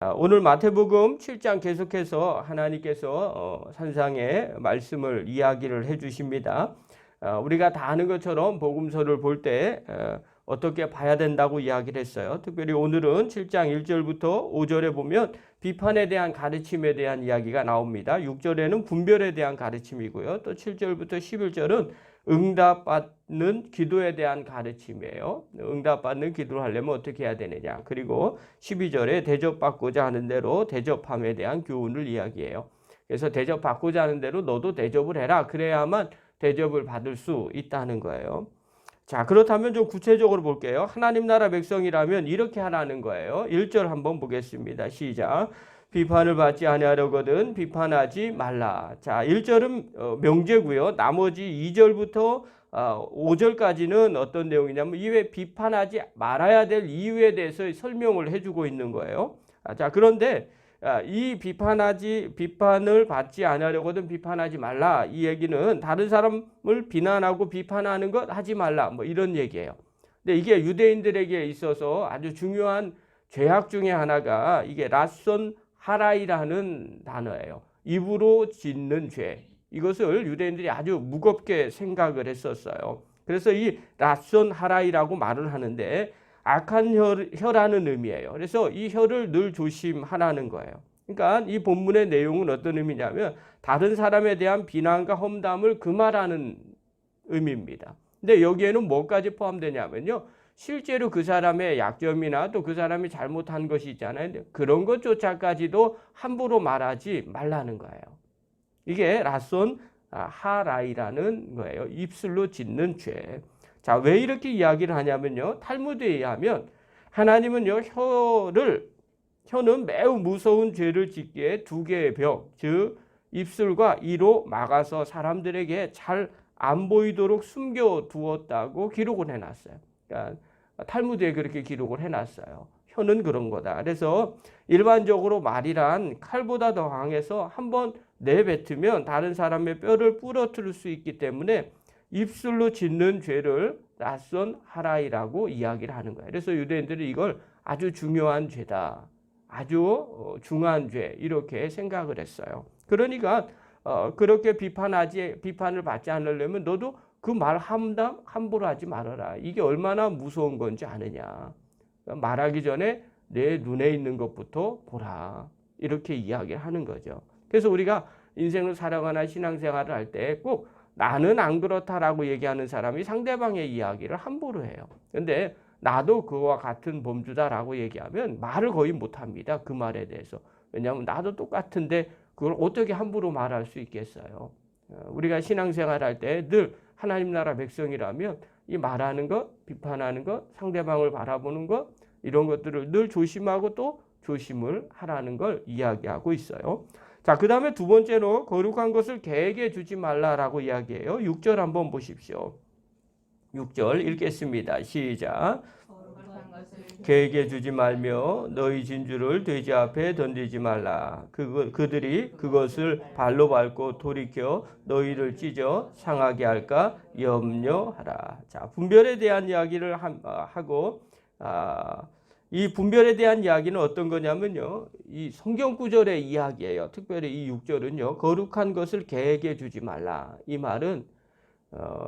오늘 마태복음 7장 계속해서 하나님께서 산상의 말씀을 이야기를 해주십니다. 우리가 다 아는 것처럼 복음서를 볼 때 어떻게 봐야 된다고 이야기를 했어요. 특별히 오늘은 7장 1절부터 5절에 보면 비판에 대한 가르침에 대한 이야기가 나옵니다. 6절에는 분별에 대한 가르침이고요. 또 7절부터 11절은 응답받는 기도에 대한 가르침이에요. 응답받는 기도를 하려면 어떻게 해야 되느냐. 그리고 12절에 대접받고자 하는 대로 대접함에 대한 교훈을 이야기해요. 그래서 대접받고자 하는 대로 너도 대접을 해라. 그래야만 대접을 받을 수 있다는 거예요. 자, 그렇다면 좀 구체적으로 볼게요. 하나님 나라 백성이라면 이렇게 하라는 거예요. 1절 한번 보겠습니다. 시작. 비판을 받지 아니하려거든 비판하지 말라. 자, 1절은 명제고요. 나머지 2절부터 5절까지는 어떤 내용이냐면 이외에 비판하지 말아야 될 이유에 대해서 설명을 해주고 있는 거예요. 자, 그런데 이 비판을 받지 않으려거든 비판하지 말라. 이 얘기는 다른 사람을 비난하고 비판하는 것 하지 말라. 뭐 이런 얘기예요. 근데 이게 유대인들에게 있어서 아주 중요한 죄악 중에 하나가 이게 라손 하라이라는 단어예요. 입으로 짓는 죄. 이것을 유대인들이 아주 무겁게 생각을 했었어요. 그래서 이 라손 하라이라고 말을 하는데 악한 혀라는 의미예요. 그래서 이 혀를 늘 조심하라는 거예요. 그러니까 이 본문의 내용은 어떤 의미냐면 다른 사람에 대한 비난과 험담을 금하라는 의미입니다. 근데 여기에는 뭐까지 포함되냐면요. 실제로 그 사람의 약점이나 또 그 사람이 잘못한 것이 있잖아요. 그런 것조차까지도 함부로 말하지 말라는 거예요. 이게 라손 하라이라는 거예요. 입술로 짓는 죄. 자, 왜 이렇게 이야기를 하냐면요. 탈무드에 의하면 하나님은요, 혀는 매우 무서운 죄를 짓기에 두 개의 벽, 즉 입술과 이로 막아서 사람들에게 잘 안 보이도록 숨겨두었다고 기록을 해놨어요. 그러니까 탈무드에 그렇게 기록을 해놨어요. 혀는 그런 거다. 그래서 일반적으로 말이란 칼보다 더 강해서 한번 내뱉으면 다른 사람의 뼈를 부러뜨릴 수 있기 때문에 입술로 짓는 죄를 라손 하라이라고 이야기를 하는 거예요. 그래서 유대인들은 이걸 아주 중요한 죄다. 아주 중한 죄 이렇게 생각을 했어요. 그러니까 그렇게 비판을 받지 않으려면 너도 그 말 함부로 하지 말아라. 이게 얼마나 무서운 건지 아느냐. 말하기 전에 내 눈에 있는 것부터 보라. 이렇게 이야기를 하는 거죠. 그래서 우리가 인생을 살아가나 신앙생활을 할 때 꼭 나는 안 그렇다라고 얘기하는 사람이 상대방의 이야기를 함부로 해요. 그런데 나도 그와 같은 범주다라고 얘기하면 말을 거의 못합니다. 그 말에 대해서. 왜냐하면 나도 똑같은데 그걸 어떻게 함부로 말할 수 있겠어요. 우리가 신앙생활 할 때 늘 하나님 나라 백성이라면 이 말하는 것, 비판하는 것, 상대방을 바라보는 것 이런 것들을 늘 조심하고 또 조심을 하라는 걸 이야기하고 있어요. 자, 그 다음에 두 번째로 거룩한 것을 개에게 주지 말라라고 이야기해요. 6절 한번 보십시오. 6절 읽겠습니다. 시작. 개에게 주지 말며 너희 진주를 돼지 앞에 던지지 말라. 그들이 그것을 발로 밟고 돌이켜 너희를 찢어 상하게 할까 염려하라. 자, 분별에 대한 이야기를 하고 이 분별에 대한 이야기는 어떤 거냐면요. 이 성경 구절의 이야기예요. 특별히 이 6절은요. 거룩한 것을 개에게 주지 말라. 이 말은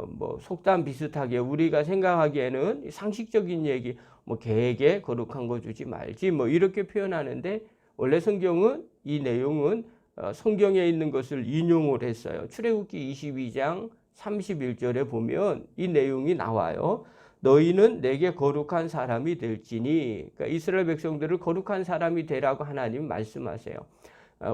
뭐 속담 비슷하게 우리가 생각하기에는 상식적인 얘기, 뭐 개에게 거룩한 거 주지 말지 뭐 이렇게 표현하는데 원래 성경은 이 내용은 성경에 있는 것을 인용을 했어요. 출애굽기 22장 31절에 보면 이 내용이 나와요. 너희는 내게 거룩한 사람이 될지니. 그러니까 이스라엘 백성들을 거룩한 사람이 되라고 하나님 말씀하세요.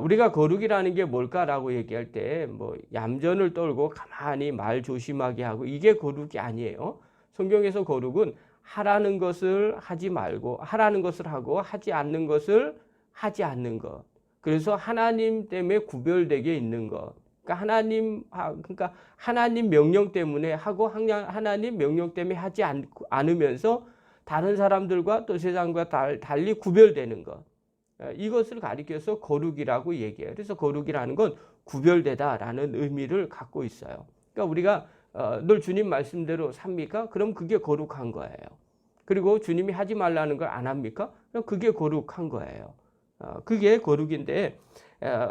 우리가 거룩이라는 게 뭘까라고 얘기할 때 뭐 얌전을 떨고 가만히 말 조심하게 하고 이게 거룩이 아니에요. 성경에서 거룩은 하라는 것을 하지 말고 하라는 것을 하고 하지 않는 것을 하지 않는 것. 그래서 하나님 때문에 구별되게 있는 것. 그러니까 하나님 명령 때문에 하고 하나님 명령 때문에 하지 않으면서 다른 사람들과 또 세상과 달리 구별되는 것. 이것을 가리켜서 거룩이라고 얘기해요. 그래서 거룩이라는 건 구별되다라는 의미를 갖고 있어요. 그러니까 우리가 늘 주님 말씀대로 삽니까? 그럼 그게 거룩한 거예요. 그리고 주님이 하지 말라는 걸 안 합니까? 그럼 그게 거룩한 거예요. 그게 거룩인데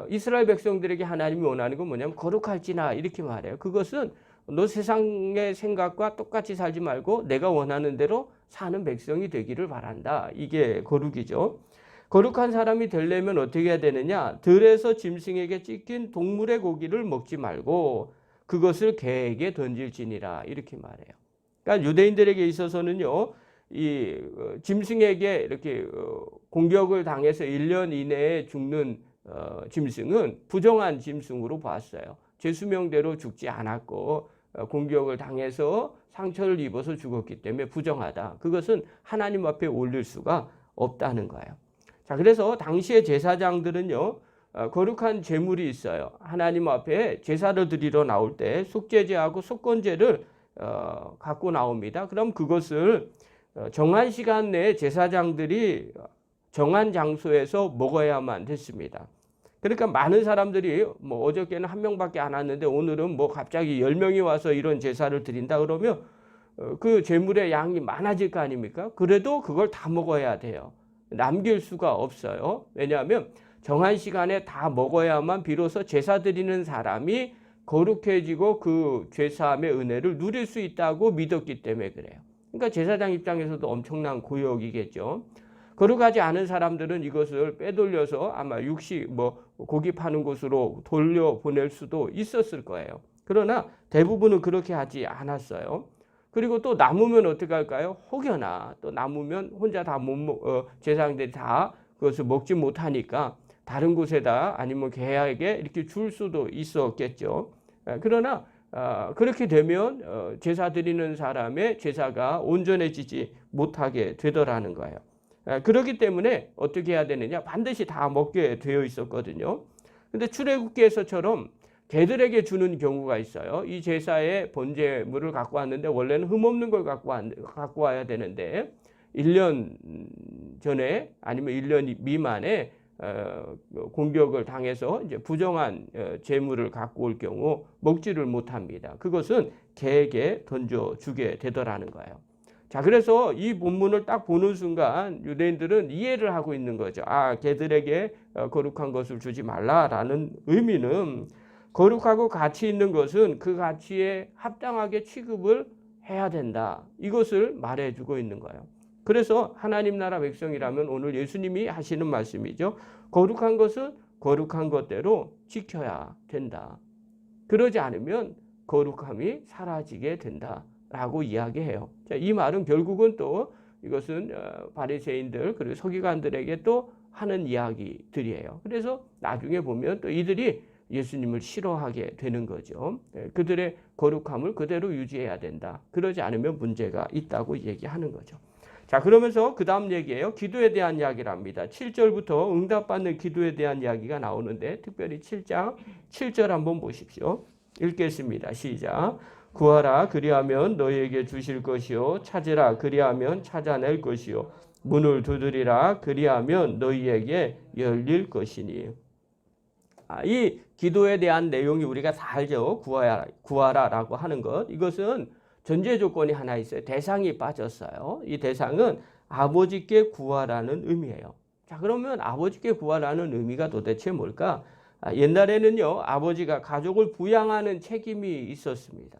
이스라엘 백성들에게 하나님이 원하는 건 뭐냐면 거룩할지나 이렇게 말해요. 그것은 너 세상의 생각과 똑같이 살지 말고 내가 원하는 대로 사는 백성이 되기를 바란다. 이게 거룩이죠. 거룩한 사람이 되려면 어떻게 해야 되느냐? 들에서 짐승에게 찢긴 동물의 고기를 먹지 말고 그것을 개에게 던질지니라 이렇게 말해요. 그러니까 유대인들에게 있어서는요, 이 짐승에게 이렇게 공격을 당해서 1년 이내에 죽는 짐승은 부정한 짐승으로 봤어요. 제 수명대로 죽지 않았고 공격을 당해서 상처를 입어서 죽었기 때문에 부정하다. 그것은 하나님 앞에 올릴 수가 없다는 거예요. 자, 그래서 당시의 제사장들은요, 거룩한 제물이 있어요. 하나님 앞에 제사를 드리러 나올 때 속죄제하고 속건제를 갖고 나옵니다. 그럼 그것을 정한 시간 내에 제사장들이 정한 장소에서 먹어야만 됐습니다. 그러니까 많은 사람들이 뭐 어저께는 한 명밖에 안 왔는데 오늘은 뭐 갑자기 10명이 와서 이런 제사를 드린다 그러면 그 제물의 양이 많아질 거 아닙니까? 그래도 그걸 다 먹어야 돼요. 남길 수가 없어요. 왜냐하면 정한 시간에 다 먹어야만 비로소 제사 드리는 사람이 거룩해지고 그 죄사함의 은혜를 누릴 수 있다고 믿었기 때문에 그래요. 그러니까 제사장 입장에서도 엄청난 고역이겠죠. 거룩하지 않은 사람들은 이것을 빼돌려서 아마 육식 뭐 고기 파는 곳으로 돌려보낼 수도 있었을 거예요. 그러나 대부분은 그렇게 하지 않았어요. 그리고 또 남으면 어떻게 할까요? 혹여나 또 남으면 혼자 다 제사장들이 다 그것을 먹지 못하니까 다른 곳에다 아니면 개에게 이렇게 줄 수도 있었겠죠. 그러나 그렇게 되면 제사 드리는 사람의 제사가 온전해지지 못하게 되더라는 거예요. 그렇기 때문에 어떻게 해야 되느냐? 반드시 다 먹게 되어 있었거든요. 근데 출애굽기에서처럼 개들에게 주는 경우가 있어요. 이 제사의 번제물을 갖고 왔는데 원래는 흠없는 걸 갖고 와야 되는데 1년 전에 아니면 1년 미만에 공격을 당해서 이제 부정한 제물을 갖고 올 경우 먹지를 못합니다. 그것은 개에게 던져주게 되더라는 거예요. 자, 그래서 이 본문을 딱 보는 순간 유대인들은 이해를 하고 있는 거죠. 개들에게 거룩한 것을 주지 말라라는 의미는 거룩하고 가치 있는 것은 그 가치에 합당하게 취급을 해야 된다. 이것을 말해주고 있는 거예요. 그래서 하나님 나라 백성이라면 오늘 예수님이 하시는 말씀이죠. 거룩한 것은 거룩한 것대로 지켜야 된다. 그러지 않으면 거룩함이 사라지게 된다라고 이야기해요. 자, 이 말은 결국은 또 이것은 바리새인들 그리고 서기관들에게 또 하는 이야기들이에요. 그래서 나중에 보면 또 이들이 예수님을 싫어하게 되는 거죠. 그들의 거룩함을 그대로 유지해야 된다. 그러지 않으면 문제가 있다고 얘기하는 거죠. 자, 그러면서 그 다음 얘기예요. 기도에 대한 이야기를 합니다. 7절부터 응답받는 기도에 대한 이야기가 나오는데 특별히 7장 7절 한번 보십시오. 읽겠습니다. 시작. 구하라 그리하면 너희에게 주실 것이요 찾으라 그리하면 찾아낼 것이요 문을 두드리라 그리하면 너희에게 열릴 것이니. 이 기도에 대한 내용이 우리가 다 알죠. 구하라라고 하는 것. 이것은 전제 조건이 하나 있어요. 대상이 빠졌어요. 이 대상은 아버지께 구하라는 의미예요. 자, 그러면 아버지께 구하라는 의미가 도대체 뭘까? 옛날에는요, 아버지가 가족을 부양하는 책임이 있었습니다.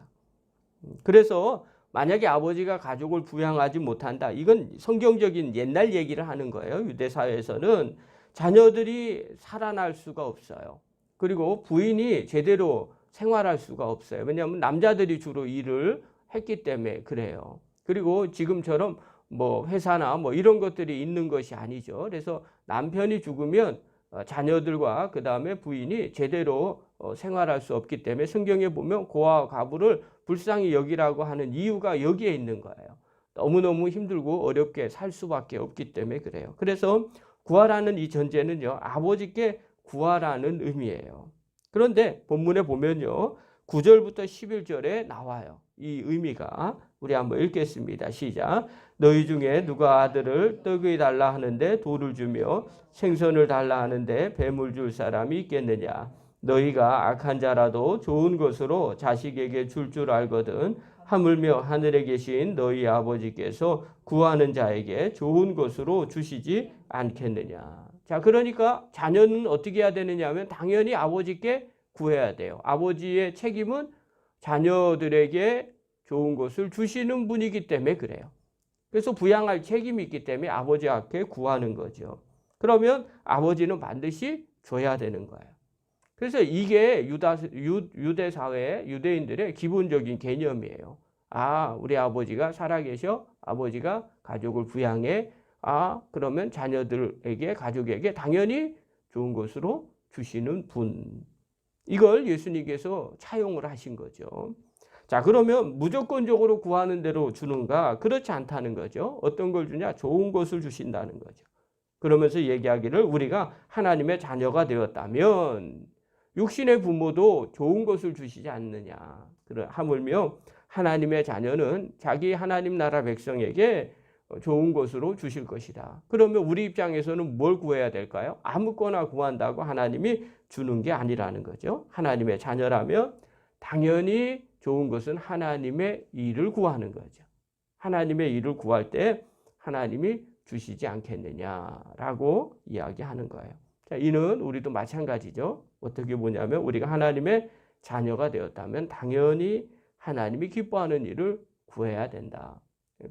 그래서 만약에 아버지가 가족을 부양하지 못한다. 이건 성경적인 옛날 얘기를 하는 거예요. 유대 사회에서는 자녀들이 살아날 수가 없어요. 그리고 부인이 제대로 생활할 수가 없어요. 왜냐하면 남자들이 주로 일을 했기 때문에 그래요. 그리고 지금처럼 뭐 회사나 뭐 이런 것들이 있는 것이 아니죠. 그래서 남편이 죽으면 자녀들과 그 다음에 부인이 제대로 생활할 수 없기 때문에 성경에 보면 고아와 과부를 불쌍히 여기라고 하는 이유가 여기에 있는 거예요. 너무너무 힘들고 어렵게 살 수밖에 없기 때문에 그래요. 그래서 구하라는 이 전제는요, 아버지께 구하라는 의미예요. 그런데 본문에 보면요, 9절부터 11절에 나와요. 이 의미가. 우리 한번 읽겠습니다. 시작. 너희 중에 누가 아들을 떡이 달라 하는데 돌을 주며 생선을 달라 하는데 뱀을 줄 사람이 있겠느냐. 너희가 악한 자라도 좋은 것으로 자식에게 줄 알거든 하물며 하늘에 계신 너희 아버지께서 구하는 자에게 좋은 것으로 주시지 않겠느냐. 자, 그러니까 자녀는 어떻게 해야 되느냐 하면 당연히 아버지께 구해야 돼요. 아버지의 책임은 자녀들에게 좋은 것을 주시는 분이기 때문에 그래요. 그래서 부양할 책임이 있기 때문에 아버지께 구하는 거죠. 그러면 아버지는 반드시 줘야 되는 거예요. 그래서 이게 유대 사회, 유대인들의 기본적인 개념이에요. 아, 우리 아버지가 살아계셔? 아버지가 가족을 부양해? 아, 그러면 자녀들에게, 가족에게 당연히 좋은 것으로 주시는 분. 이걸 예수님께서 차용을 하신 거죠. 자, 그러면 무조건적으로 구하는 대로 주는가? 그렇지 않다는 거죠. 어떤 걸 주냐? 좋은 것을 주신다는 거죠. 그러면서 얘기하기를 우리가 하나님의 자녀가 되었다면 육신의 부모도 좋은 것을 주시지 않느냐. 하물며 하나님의 자녀는 자기 하나님 나라 백성에게 좋은 것으로 주실 것이다. 그러면 우리 입장에서는 뭘 구해야 될까요? 아무거나 구한다고 하나님이 주는 게 아니라는 거죠. 하나님의 자녀라면 당연히 좋은 것은 하나님의 일을 구하는 거죠. 하나님의 일을 구할 때 하나님이 주시지 않겠느냐라고 이야기하는 거예요. 자, 이는 우리도 마찬가지죠. 어떻게 보냐면 우리가 하나님의 자녀가 되었다면 당연히 하나님이 기뻐하는 일을 구해야 된다.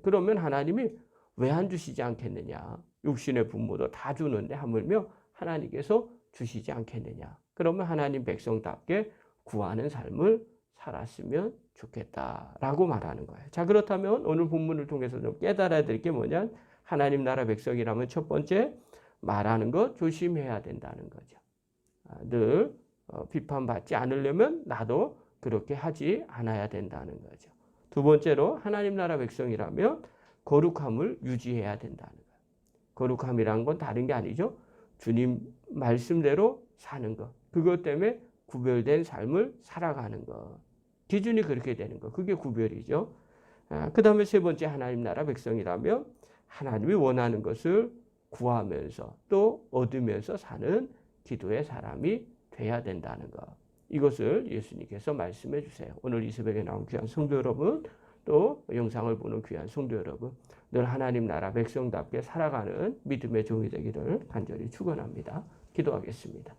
그러면 하나님이 왜 안 주시지 않겠느냐. 육신의 부모도 다 주는데 하물며 하나님께서 주시지 않겠느냐. 그러면 하나님 백성답게 구하는 삶을 살았으면 좋겠다라고 말하는 거예요. 자, 그렇다면 오늘 본문을 통해서 좀 깨달아야 될 게 뭐냐. 하나님 나라 백성이라면 첫 번째 말하는 것 조심해야 된다는 거죠. 늘 비판받지 않으려면 나도 그렇게 하지 않아야 된다는 거죠. 두 번째로 하나님 나라 백성이라면 거룩함을 유지해야 된다는 거예요. 거룩함이란 건 다른 게 아니죠. 주님 말씀대로 사는 것. 그것 때문에 구별된 삶을 살아가는 것. 기준이 그렇게 되는 것. 그게 구별이죠. 그 다음에 세 번째 하나님 나라 백성이라면 하나님이 원하는 것을 구하면서 또 얻으면서 사는 기도의 사람이 돼야 된다는 것. 이것을 예수님께서 말씀해 주세요. 오늘 이 새벽에 나온 귀한 성도 여러분, 또 영상을 보는 귀한 성도 여러분, 늘 하나님 나라 백성답게 살아가는 믿음의 종이 되기를 간절히 축원합니다. 기도하겠습니다.